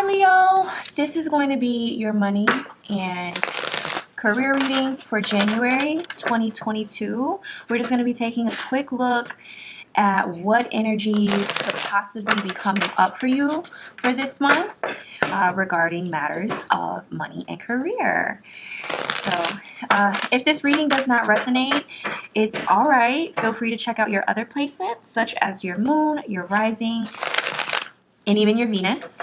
Hi Leo, this is going to be your money and career reading for January 2022. We're just going to be taking a quick look at what energies could possibly be coming up for you for this month regarding matters of money and career. So if this reading does not resonate, it's all right. Feel free to check out your other placements, such as your moon, your rising, and even your Venus.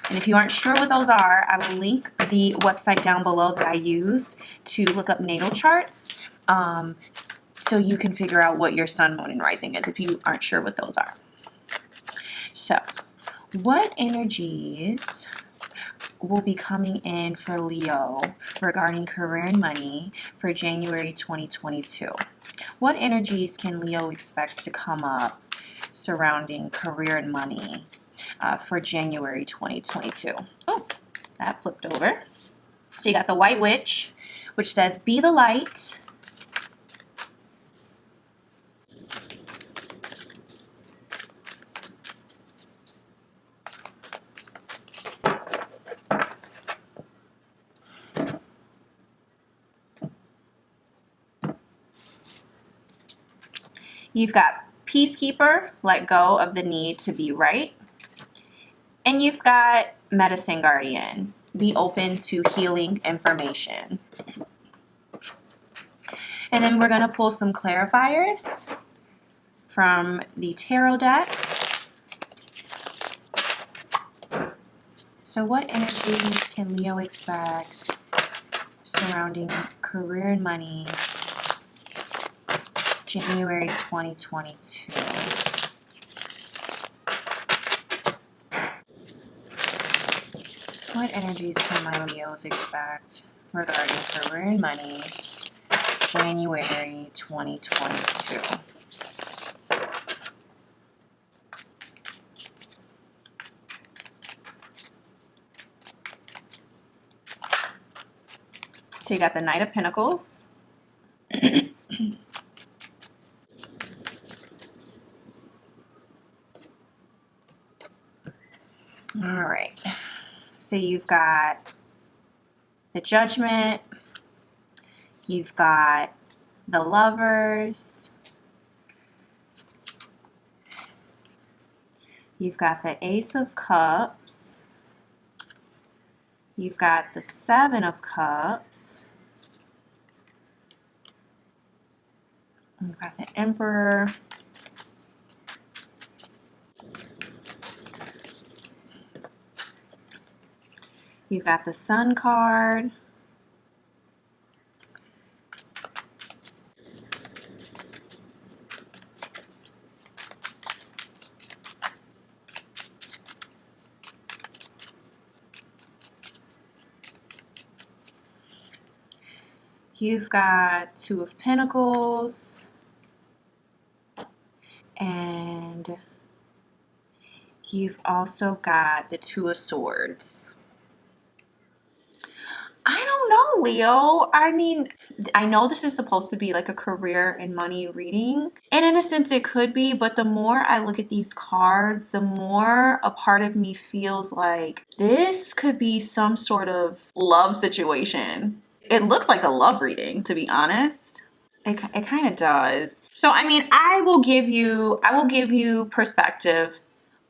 And if you aren't sure what those are, I will link the website down below that I use to look up natal charts, so you can figure out what your sun, moon, and rising is if you aren't sure what those are. So, what energies will be coming in for Leo regarding career and money for January 2022? What energies can Leo expect to come up surrounding career and money for January 2022? Oh, that flipped over. So you got the White Witch, which says, be the light. You've got Peacekeeper, let go of the need to be right. And you've got Medicine Guardian, be open to healing information. And then we're going to pull some clarifiers from the tarot deck. So what energies can Leo expect surrounding career and money January 2022? What energies can my Leos expect regarding career and money January 2022? So you got the Knight of Pentacles. All right. So you've got the Judgment. You've got the Lovers. You've got the Ace of Cups. You've got the Seven of Cups. You've got the Emperor. You've got the Sun card. You've got Two of Pentacles. And you've also got the Two of Swords. I don't know, Leo. I mean, I know this is supposed to be like a career and money reading. And in a sense, it could be. But the more I look at these cards, the more a part of me feels like this could be some sort of love situation. It looks like a love reading, to be honest. It kind of does. So, I mean, I will give you perspective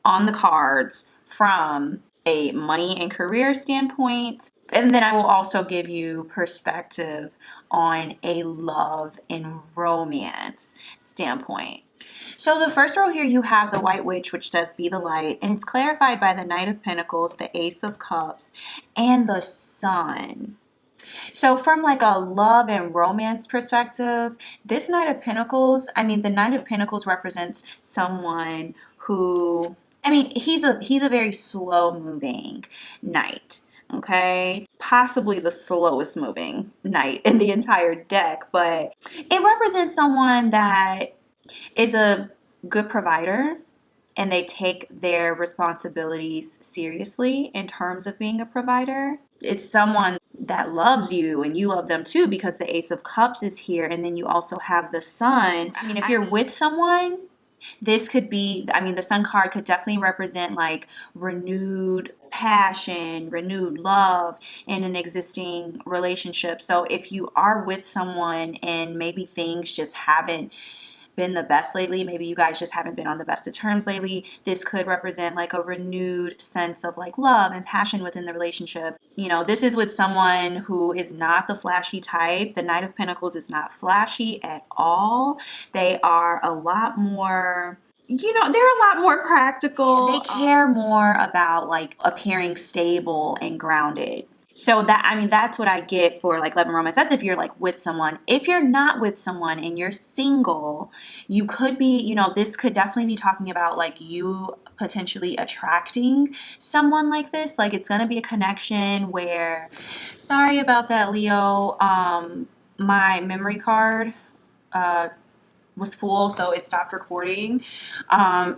on the cards from a money and career standpoint. And then I will also give you perspective on a love and romance standpoint. So the first row here, you have the White Witch, which says be the light. And it's clarified by the Knight of Pentacles, the Ace of Cups, and the Sun. So from like a love and romance perspective, this Knight of Pentacles, I mean, the Knight of Pentacles represents someone who, I mean, he's a very slow moving knight. Okay, possibly the slowest moving knight in the entire deck, but it represents someone that is a good provider and they take their responsibilities seriously in terms of being a provider. It's someone that loves you and you love them too, because the Ace of Cups is here, and then you also have the Sun. I mean, if you're with someone, this could be, I mean, the Sun card could definitely represent like renewed passion, renewed love in an existing relationship. So if you are with someone and maybe things just haven't been the best lately, maybe you guys just haven't been on the best of terms lately, this could represent like a renewed sense of like love and passion within the relationship. You know, this is with someone who is not the flashy type. The Knight of Pentacles is not flashy at all. They are a lot more, you know, they're a lot more practical. They care more about like appearing stable and grounded. So that, I mean, that's what I get for like love and romance. That's if you're like with someone. If you're not with someone and you're single, you could be, you know, this could definitely be talking about like you potentially attracting someone like this. Like it's going to be a connection where, sorry about that, Leo. My memory card, was full, so it stopped recording.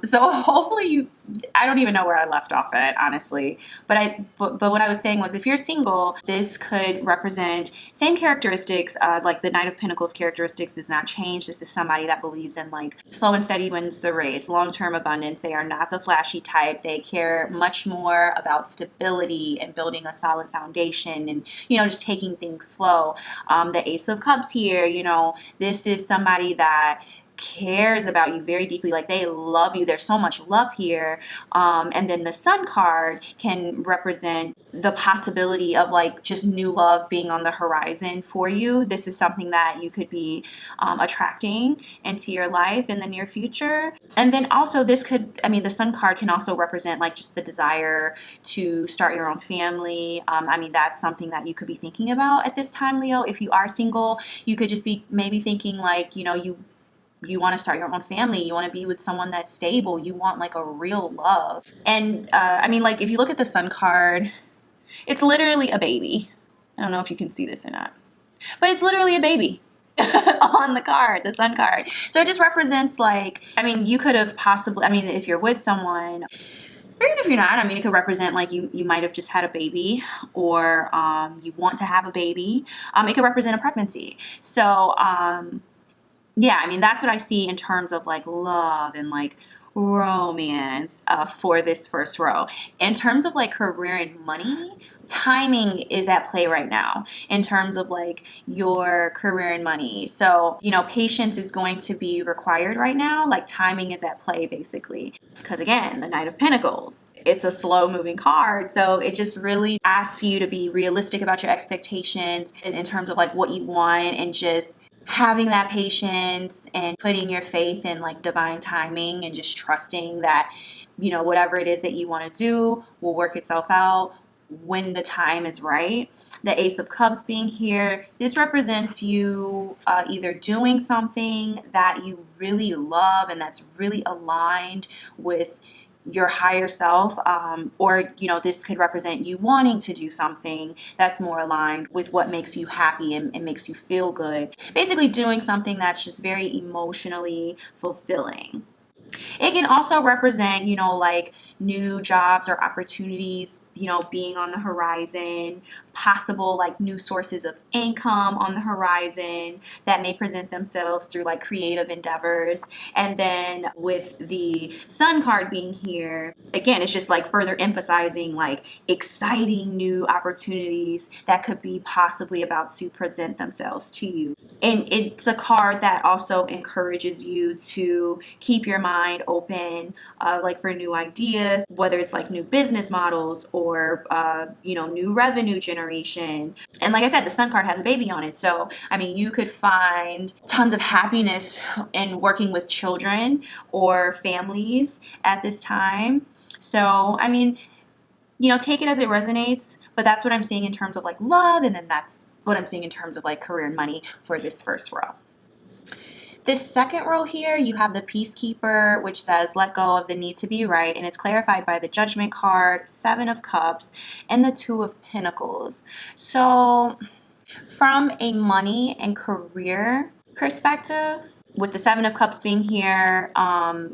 So hopefully you, I don't even know where I left off at, honestly. But what I was saying was, if you're single, this could represent same characteristics. Like the Knight of Pentacles characteristics does not change. This is somebody that believes in like slow and steady wins the race, long-term abundance. They are not the flashy type. They care much more about stability and building a solid foundation and, you know, just taking things slow. The Ace of Cups here, you know, this is somebody that cares about you very deeply. Like they love you. There's so much love here. And then the Sun card can represent the possibility of like just new love being on the horizon for you. This is something that you could be attracting into your life in the near future. And then also this could, I mean, the Sun card can also represent like just the desire to start your own family. I mean, that's something that you could be thinking about at this time, Leo. If you are single, you could just be maybe thinking like, you know, you want to start your own family. You want to be with someone that's stable. You want like a real love. And I mean, like if you look at the Sun card, it's literally a baby. I don't know if you can see this or not, but it's literally a baby on the card, the Sun card. So it just represents like, I mean, you could have possibly, I mean, if you're with someone, or even if you're not, I mean, it could represent like you might have just had a baby, or you want to have a baby. It could represent a pregnancy. So yeah, I mean, that's what I see in terms of like love and like romance for this first row. In terms of like career and money, timing is at play right now in terms of like your career and money. So, you know, patience is going to be required right now. Like timing is at play basically. Because again, the Knight of Pentacles, it's a slow moving card. So it just really asks you to be realistic about your expectations in terms of like what you want, and just having that patience and putting your faith in like divine timing, and just trusting that, you know, whatever it is that you want to do will work itself out when the time is right. The Ace of Cups being here, this represents you either doing something that you really love and that's really aligned with your higher self, or, you know, this could represent you wanting to do something that's more aligned with what makes you happy and makes you feel good. Basically doing something that's just very emotionally fulfilling. It can also represent, you know, like new jobs or opportunities, you know, being on the horizon, possible like new sources of income on the horizon that may present themselves through like creative endeavors. And then with the Sun card being here, again, it's just like further emphasizing like exciting new opportunities that could be possibly about to present themselves to you. And it's a card that also encourages you to keep your mind open, like for new ideas, whether it's like new business models or, you know, new revenue generation. And like I said, the Sun card has a baby on it. So, I mean, you could find tons of happiness in working with children or families at this time. So, I mean, you know, take it as it resonates, but that's what I'm seeing in terms of like love. And then that's what I'm seeing in terms of like career and money for this first row. This second row here, you have the Peacekeeper, which says let go of the need to be right, and it's clarified by the Judgment card, Seven of Cups, and the Two of Pentacles. So from a money and career perspective, with the Seven of Cups being here,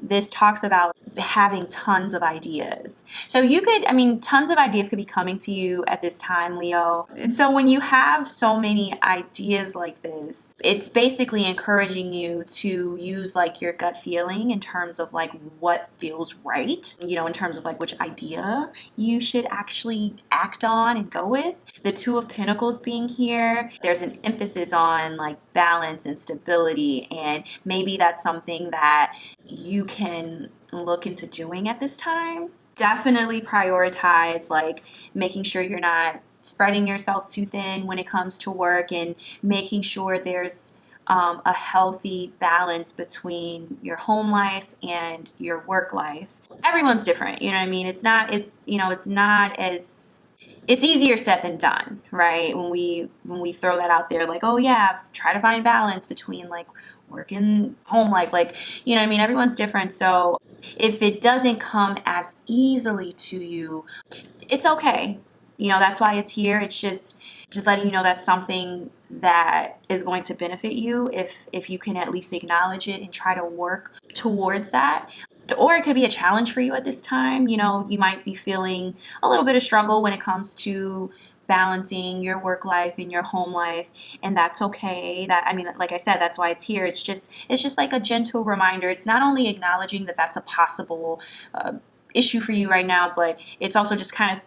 this talks about having tons of ideas. So you could, I mean, tons of ideas could be coming to you at this time, Leo. And so when you have so many ideas like this, it's basically encouraging you to use like your gut feeling in terms of like what feels right, you know, in terms of like which idea you should actually act on and go with. The Two of Pentacles being here, there's an emphasis on like balance and stability, and maybe that's something that you can look into doing at this time. Definitely prioritize like making sure you're not spreading yourself too thin when it comes to work, and making sure there's a healthy balance between your home life and your work life. Everyone's different, you know what I mean? It's not as, it's easier said than done, right? When we throw that out there, like, oh yeah, try to find balance between like work and home life, like, you know what I mean? Everyone's different. So if it doesn't come as easily to you, it's okay. You know, that's why it's here. It's just letting you know that's something that is going to benefit you if you can at least acknowledge it and try to work towards that. Or it could be a challenge for you at this time. You know, you might be feeling a little bit of struggle when it comes to balancing your work life and your home life, and that's okay. That, I mean, like I said, that's why it's here. It's just like a gentle reminder. It's not only acknowledging that that's a possible issue for you right now, but it's also just kind of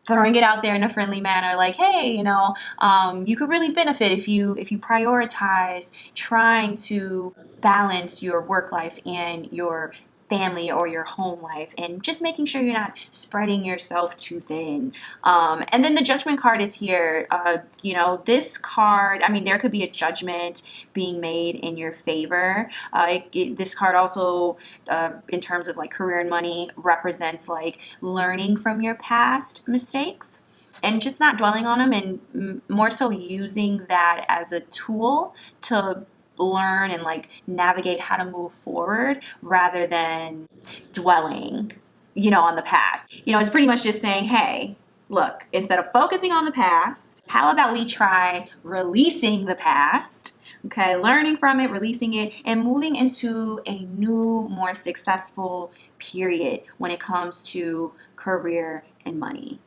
throwing it out there in a friendly manner, like, hey, you know, you could really benefit if you prioritize trying to balance your work life and your family or your home life, and just making sure you're not spreading yourself too thin. And then the Judgment card is here. You know, this card, I mean, there could be a judgment being made in your favor. This card also, in terms of like career and money, represents like learning from your past mistakes and just not dwelling on them, and more so using that as a tool to learn and like navigate how to move forward rather than dwelling, you know, on the past. You know, it's pretty much just saying, hey, look, instead of focusing on the past, how about we try releasing the past? Okay, learning from it, releasing it, and moving into a new, more successful period when it comes to career and money.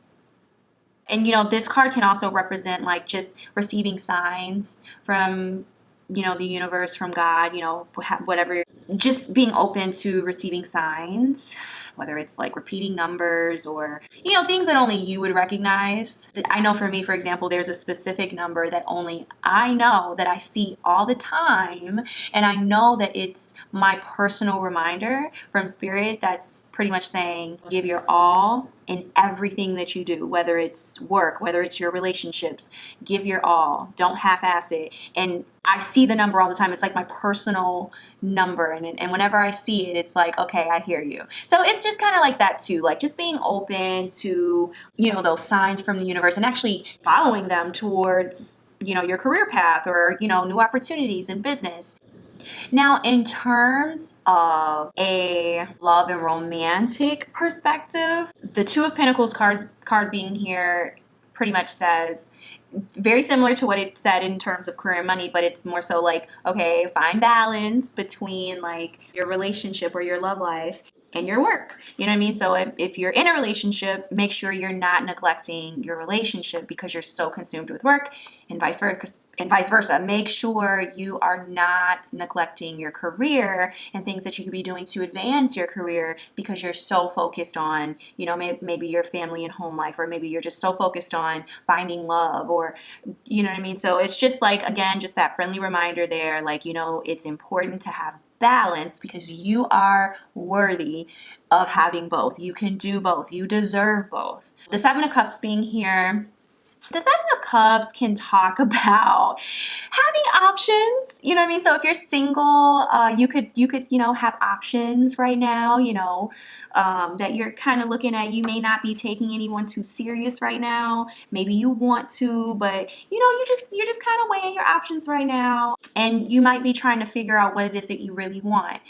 And, you know, this card can also represent like just receiving signs from, you know, the universe, from God, you know, whatever, just being open to receiving signs, whether it's like repeating numbers or, you know, things that only you would recognize. I know for me, for example, there's a specific number that only I know that I see all the time. And I know that it's my personal reminder from Spirit that's pretty much saying, give your all in everything that you do, whether it's work, whether it's your relationships, give your all. Don't half-ass it. And I see the number all the time. It's like my personal number. And whenever I see it, it's like, okay, I hear you. So it's just kind of like that too. Like just being open to, you know, those signs from the universe and actually following them towards, you know, your career path or, you know, new opportunities in business. Now, in terms of a love and romantic perspective, the Two of Pentacles card being here pretty much says, very similar to what it said in terms of career and money, but it's more so like, okay, find balance between like your relationship or your love life and your work. You know what I mean? So if you're in a relationship, make sure you're not neglecting your relationship because you're so consumed with work, and vice versa. Make sure you are not neglecting your career and things that you could be doing to advance your career because you're so focused on, you know, maybe your family and home life, or maybe you're just so focused on finding love, or, you know what I mean? So it's just like, again, just that friendly reminder there, like, you know, it's important to have balance because you are worthy of having both. You can do both. You deserve both. The Seven of Cups being here, the Seven of Cups can talk about having options, you know what I mean? So if you're single, you could, you know, have options right now, you know, that you're kind of looking at. You may not be taking anyone too serious right now. Maybe you want to, but you know, you're just kind of weighing your options right now. And you might be trying to figure out what it is that you really want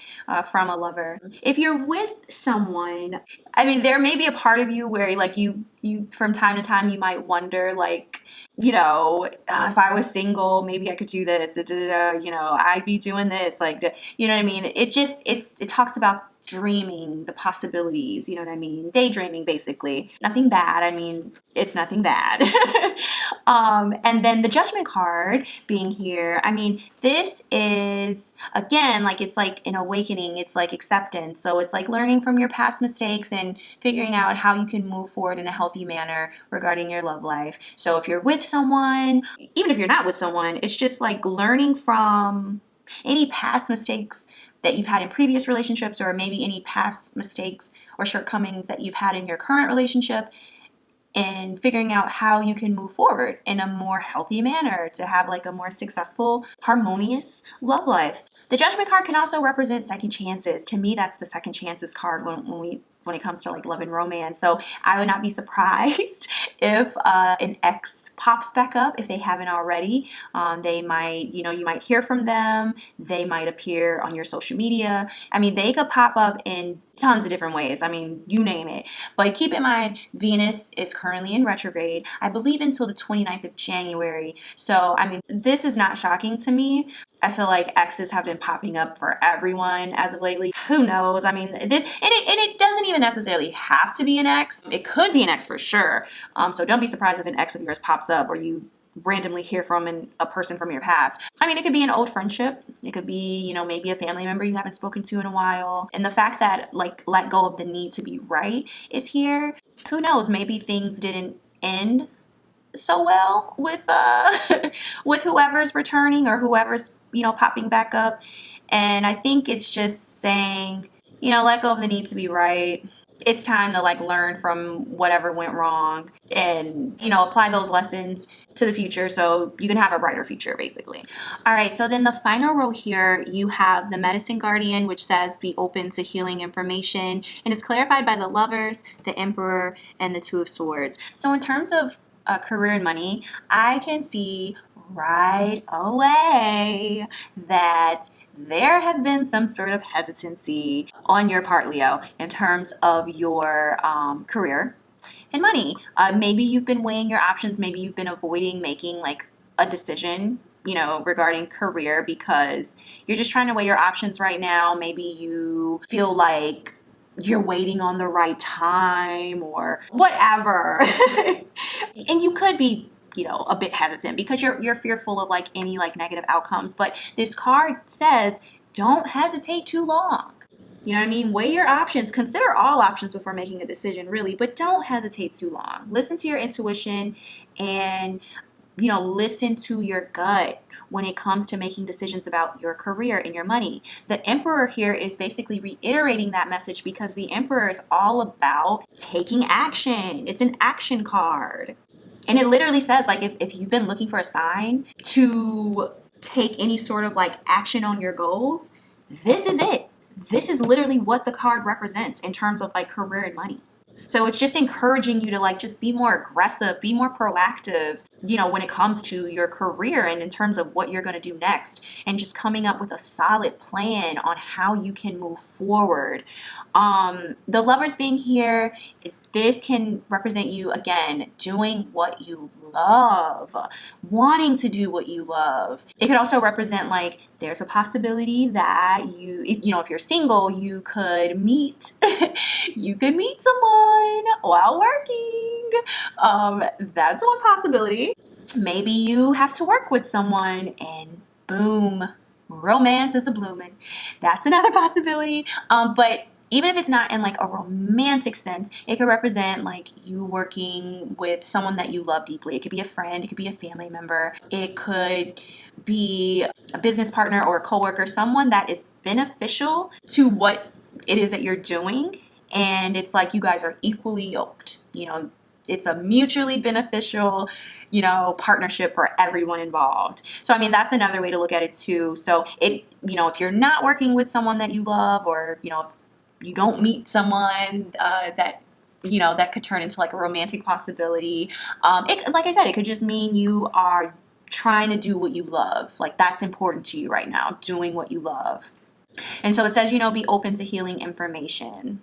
from a lover. If you're with someone, I mean, there may be a part of you where like you You, from time to time, you might wonder, like, if I was single, maybe I could do this. I'd be doing this. Like, you know what I mean? It talks about dreaming the possibilities, you know what I mean? Daydreaming, basically. Nothing bad. I mean, it's nothing bad. And then the judgment card being here, I mean, this is, again, like, it's like an awakening. It's like acceptance. So it's like learning from your past mistakes and figuring out how you can move forward in a healthy manner regarding your love life. So if you're with someone, even if you're not with someone, it's just like learning from any past mistakes that you've had in previous relationships, or maybe any past mistakes or shortcomings that you've had in your current relationship, and figuring out how you can move forward in a more healthy manner to have like a more successful, harmonious love life. The Judgment card can also represent second chances. To me, that's the second chances card when it comes to like love and romance. So I would not be surprised if an ex pops back up if they haven't already. They might, you might hear from them. They might appear on your social media. I mean, they could pop up in tons of different ways. I mean, you name it. But keep in mind, Venus is currently in retrograde, I believe until the 29th of January. So, I mean, this is not shocking to me. I feel like exes have been popping up for everyone as of lately. Who knows? I mean, it doesn't even necessarily have to be an ex. It could be an ex for sure. So don't be surprised if an ex of yours pops up or you randomly hear from a person from your past. I mean, it could be an old friendship. It could be, maybe a family member you haven't spoken to in a while. And the fact that, like, let go of the need to be right is here. Who knows? Maybe things didn't end so well with with whoever's returning or whoever's popping back up. And I think it's just saying, let go of the need to be right. It's time to like learn from whatever went wrong and apply those lessons to the future so you can have a brighter future, basically. All right, so then the final row here, you have the Medicine Guardian, which says be open to healing information, and it's clarified by the Lovers, the Emperor, and the Two of Swords. So in terms of career and money, I can see right away that there has been some sort of hesitancy on your part, Leo, in terms of your career and money. Maybe you've been weighing your options. Maybe you've been avoiding making like a decision, regarding career because you're just trying to weigh your options right now. Maybe you feel like you're waiting on the right time or whatever. And you could be, a bit hesitant because you're fearful of like any like negative outcomes. But this card says, don't hesitate too long. You know what I mean? Weigh your options. Consider all options before making a decision, really, but don't hesitate too long. Listen to your intuition and listen to your gut when it comes to making decisions about your career and your money. The Emperor here is basically reiterating that message because the Emperor is all about taking action. It's an action card. And it literally says, like, if you've been looking for a sign to take any sort of like action on your goals, this is it. This is literally what the card represents in terms of like career and money. So it's just encouraging you to like just be more aggressive, be more proactive, when it comes to your career and in terms of what you're going to do next, and just coming up with a solid plan on how you can move forward. The Lovers being here, this can represent you again doing what you love, wanting to do what you love. It could also represent like there's a possibility that if you're single, you could meet someone while working. That's one possibility. Maybe you have to work with someone and boom, romance is a blooming. That's another possibility. But even if it's not in like a romantic sense, it could represent like you working with someone that you love deeply. It could be a friend, it could be a family member, it could be a business partner or a coworker, someone that is beneficial to what it is that you're doing. And it's like you guys are equally yoked. It's a mutually beneficial, partnership for everyone involved. So, I mean, that's another way to look at it too. So if you're not working with someone that you love, or, if you don't meet someone that could turn into like a romantic possibility. Like I said, it could just mean you are trying to do what you love. Like that's important to you right now, doing what you love. And so it says, be open to healing information.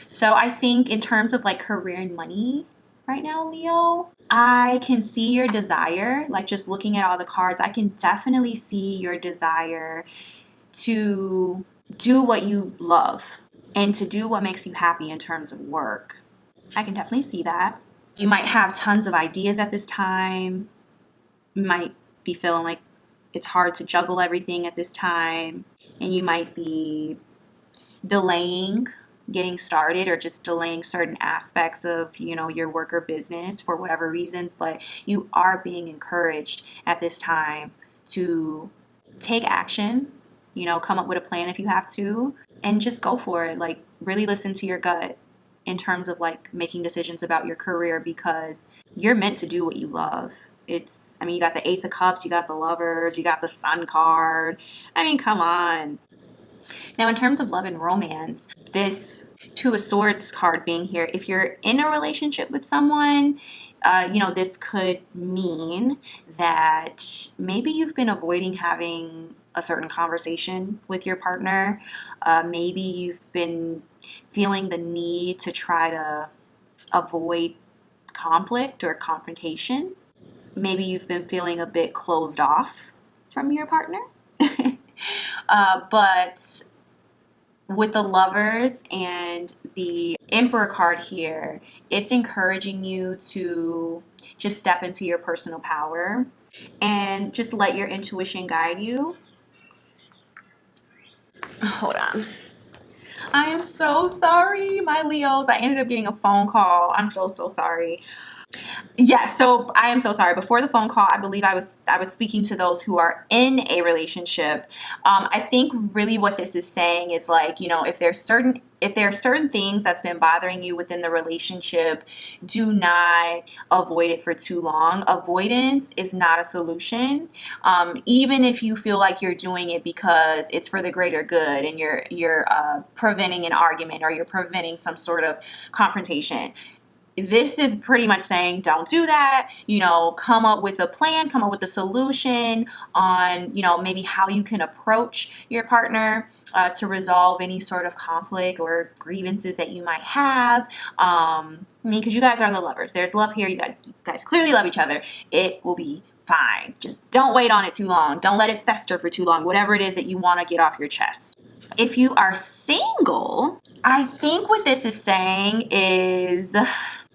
So I think in terms of like career and money, right now, Leo. I can see your desire, like just looking at all the cards, I can definitely see your desire to do what you love and to do what makes you happy in terms of work. I can definitely see that. You might have tons of ideas at this time. You might be feeling like it's hard to juggle everything at this time, and you might be delaying getting started or just delaying certain aspects of your work or business for whatever reasons, but you are being encouraged at this time to take action, come up with a plan if you have to, and just go for it. Like, really listen to your gut in terms of like making decisions about your career, because you're meant to do what you love. I mean, you got the Ace of Cups, you got the Lovers, you got the Sun card. I mean, come on. Now, in terms of love and romance, this Two of Swords card being here, if you're in a relationship with someone, this could mean that maybe you've been avoiding having a certain conversation with your partner. Maybe you've been feeling the need to try to avoid conflict or confrontation. Maybe you've been feeling a bit closed off from your partner. But with the Lovers and the Emperor card here, it's encouraging you to just step into your personal power and just let your intuition guide you. Hold on. I am so sorry, my Leos. I ended up getting a phone call. I'm so sorry. Yes, so I am so sorry. Before the phone call, I believe I was speaking to those who are in a relationship. I think really what this is saying is like, if there are certain things that's been bothering you within the relationship, do not avoid it for too long. Avoidance is not a solution. Even if you feel like you're doing it because it's for the greater good and you're preventing an argument or you're preventing some sort of confrontation. This is pretty much saying don't do that. Come up with a plan, come up with a solution on, maybe how you can approach your partner to resolve any sort of conflict or grievances that you might have. Because you guys are the Lovers. There's love here. You guys clearly love each other. It will be fine. Just don't wait on it too long. Don't let it fester for too long. Whatever it is that you want to get off your chest. If you are single, I think what this is saying is,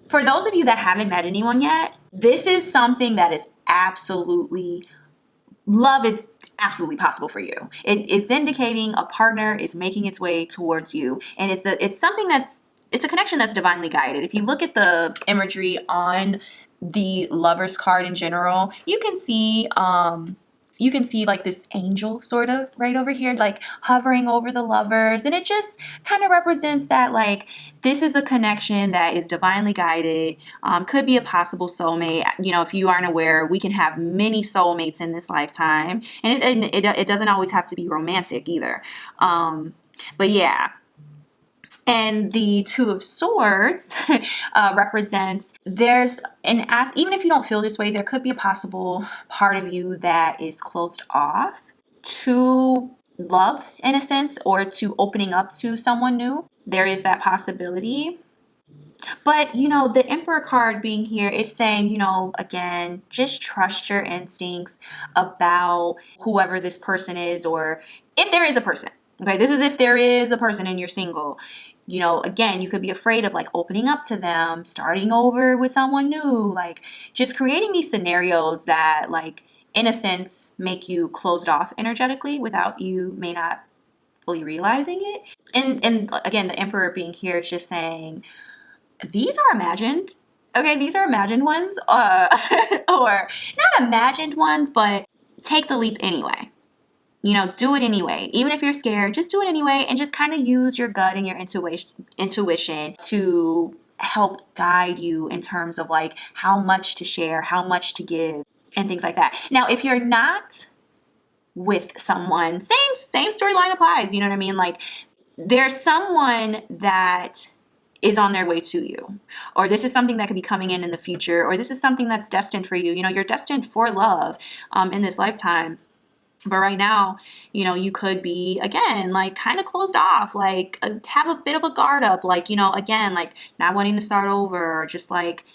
for those of you that haven't met anyone yet, this is something that is love is absolutely possible for you. It's indicating a partner is making its way towards you. And it's a connection that's divinely guided. If you look at the imagery on the Lovers card in general, you can see like this angel sort of right over here, like hovering over the Lovers. And it just kind of represents that like this is a connection that is divinely guided, could be a possible soulmate. If you aren't aware, we can have many soulmates in this lifetime. And it doesn't always have to be romantic either. But yeah. And the Two of Swords represents even if you don't feel this way, there could be a possible part of you that is closed off to love in a sense, or to opening up to someone new. There is that possibility. But, the Emperor card being here is saying, again, just trust your instincts about whoever this person is, or if there is a person. Okay, this is if there is a person and you're single. Again, you could be afraid of like opening up to them, starting over with someone new, like just creating these scenarios that like, in a sense, make you closed off energetically without you may not fully realizing it. And again, the Emperor being here is just saying, these are imagined. Okay, these are imagined ones, or not imagined ones, but take the leap anyway. Do it anyway. Even if you're scared, just do it anyway, and just kind of use your gut and your intuition to help guide you in terms of like how much to share, how much to give, and things like that. Now, if you're not with someone, same storyline applies. You know what I mean? Like, there's someone that is on their way to you, or this is something that could be coming in the future, or this is something that's destined for you. You're destined for love in this lifetime. But right now, you could be, again, like kind of closed off, like have a bit of a guard up, like, again, like not wanting to start over, or just like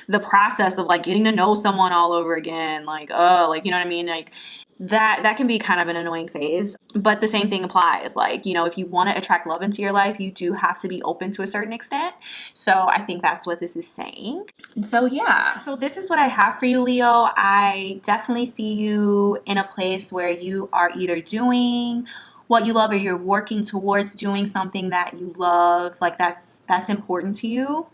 the process of like getting to know someone all over again, like, oh, like, you know what I mean? Like that can be kind of an annoying phase. But the same thing applies. Like, you know, if you want to attract love into your life, you do have to be open to a certain extent. So I think that's what this is saying. And so yeah, so this is what I have for you, Leo. I definitely see you in a place where you are either doing what you love or you're working towards doing something that you love. Like that's important to you.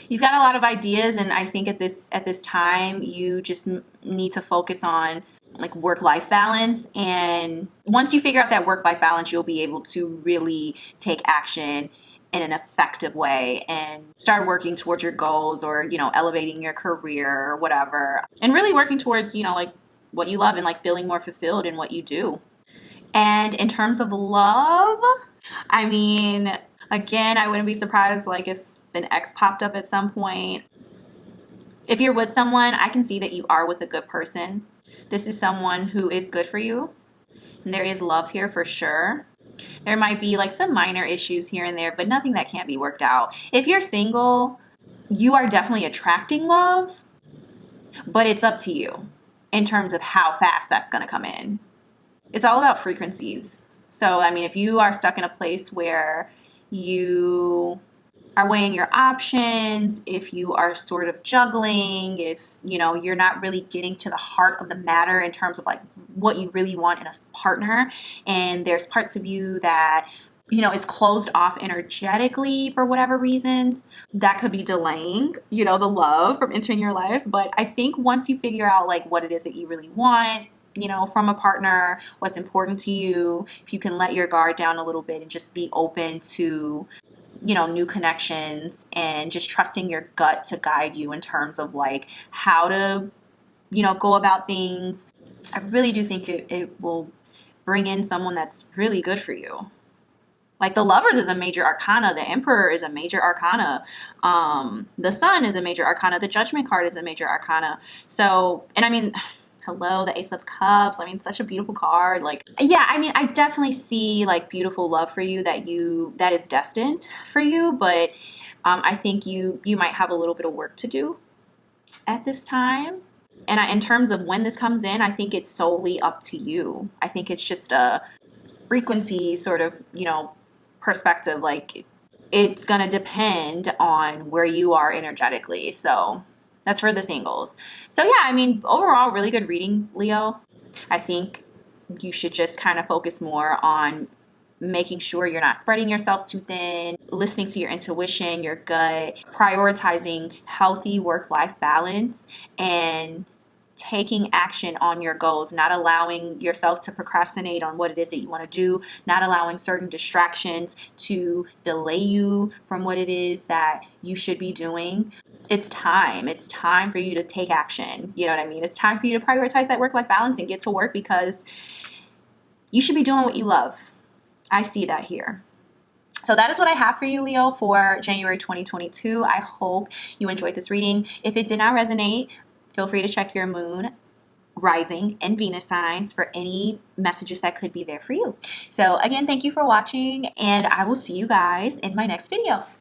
You've got a lot of ideas, and I think at this time you just need to focus on like work-life balance. And once you figure out that work-life balance, you'll be able to really take action in an effective way and start working towards your goals, or you know, elevating your career or whatever, and really working towards, you know, like what you love and like feeling more fulfilled in what you do. And in terms of love, I mean, again, I wouldn't be surprised like if an ex popped up at some point. If you're with someone, I can see that you are with a good person. This is someone who is good for you. And there is love here for sure. There might be like some minor issues here and there, but nothing that can't be worked out. If you're single, you are definitely attracting love, but it's up to you in terms of how fast that's going to come in. It's all about frequencies. So, I mean, if you are stuck in a place where you are weighing your options, if you are sort of juggling, if you know you're not really getting to the heart of the matter in terms of like what you really want in a partner, and there's parts of you that you know is closed off energetically for whatever reasons, that could be delaying, you know, the love from entering your life. But I think once you figure out like what it is that you really want, you know, from a partner, what's important to you, if you can let your guard down a little bit and just be open to, you know, new connections, and just trusting your gut to guide you in terms of like how to, you know, go about things, I really do think it will bring in someone that's really good for you. Like the Lovers is a major arcana, the Emperor is a major arcana, the Sun is a major arcana, the Judgment card is a major arcana. So, and I mean, hello, the Ace of Cups, I mean, such a beautiful card. Like, yeah, I mean, I definitely see like beautiful love for you that is destined for you. But I think you might have a little bit of work to do at this time. And in terms of when this comes in, I think it's solely up to you. I think it's just a frequency sort of, you know, perspective. Like it's going to depend on where you are energetically. So that's for the singles. So yeah, I mean, overall, really good reading, Leo. I think you should just kind of focus more on making sure you're not spreading yourself too thin, listening to your intuition, your gut, prioritizing healthy work-life balance, and taking action on your goals, not allowing yourself to procrastinate on what it is that you want to do, not allowing certain distractions to delay you from what it is that you should be doing. It's time. It's time for you to take action. You know what I mean? It's time for you to prioritize that work-life balance and get to work, because you should be doing what you love. I see that here. So that is what I have for you, Leo, for January 2022. I hope you enjoyed this reading. If it did not resonate, feel free to check your moon, rising, and Venus signs for any messages that could be there for you. So again, thank you for watching, and I will see you guys in my next video.